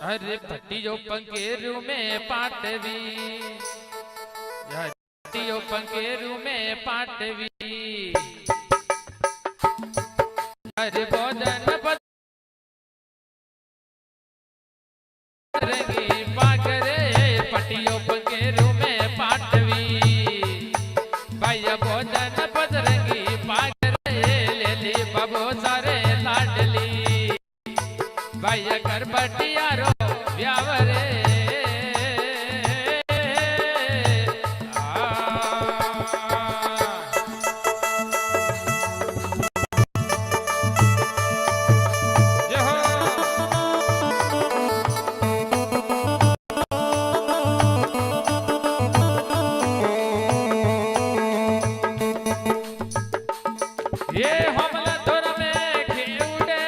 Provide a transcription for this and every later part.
अरे पट्टियों पंकेरू में पाटवी, पट्टियों पंकेरू में पाटवी, अरे भोजन पतरंगी पागरे पट्टियों पंकेरू में पाटवी, भैया भोजन पतरंगी पागरे ले ली बबो सारे लाडली, भैया कर बटियारो व्यावरे ये हमला धोर में खेउडे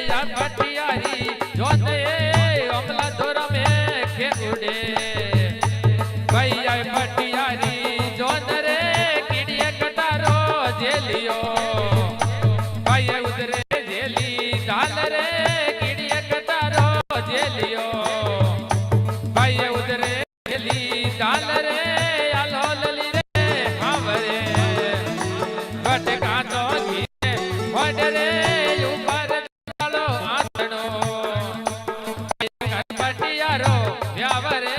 या भटियारी जोते हमला धोर में खेउडे भैया भटियारी जोत रे कीड़िया कटारो जेलियो भैया उधरे जेली डाल रे कीड़िया कटारो जेलियो भैया उधरे जेली डाल रे आलो लली रे हावरे भटका तो रे ऊपर डालो आसनो पटियारो व्यावरे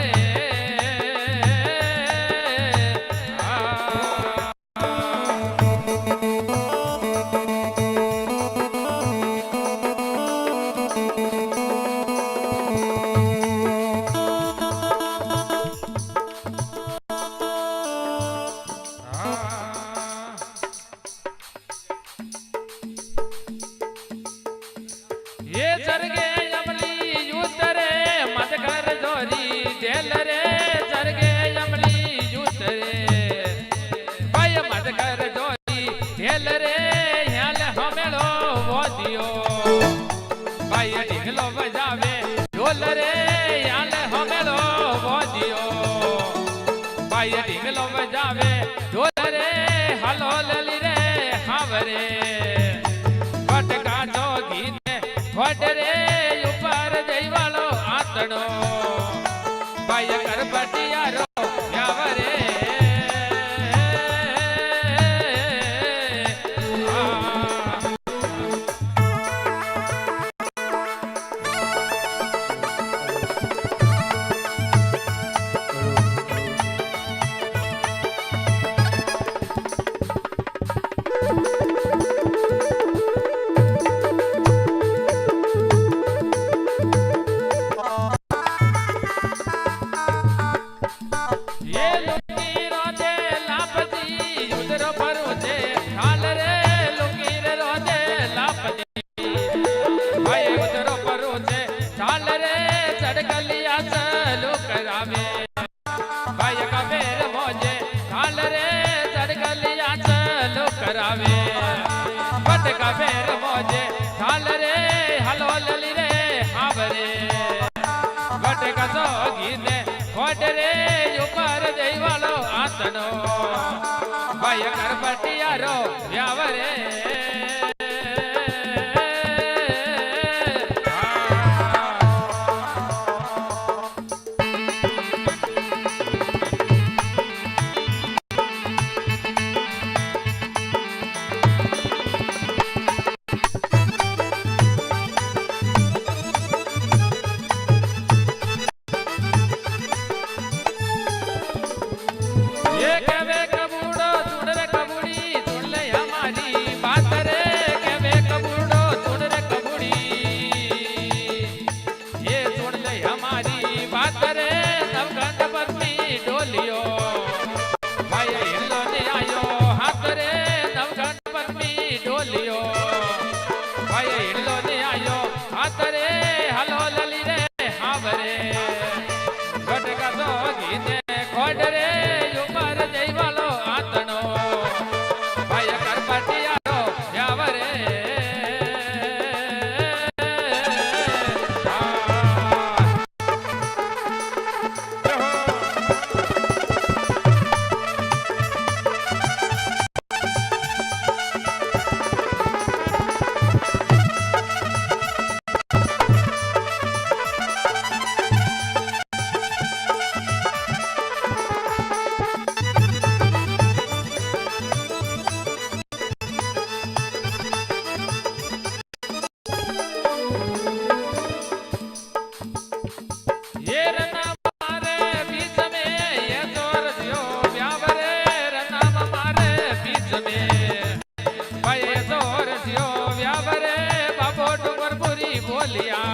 ये जरगे अमली यूतरे मत कर जोरी जेल रे जरगे अमली यूतरे भाई मत कर जोरी जेल रे ह्याल हमेलो वो दियो भाई ढिगलो बजावे ढोल रे ह्याल हमेलो वो दियो भाई ढिगलो बजावे ढोल रे हलो लली रे हावरे भटका जोगी वडरे ऊपर जईवालो आतड़ो भाई कर बटियारो व्यावरे भटका बेर मोजे ढाल रे हलो लली रे हावरे भटका जोगी ने खोट रे ऊपर जईवालो आतनो भाई कर बटियारो व्यावरे बात બોલ્યા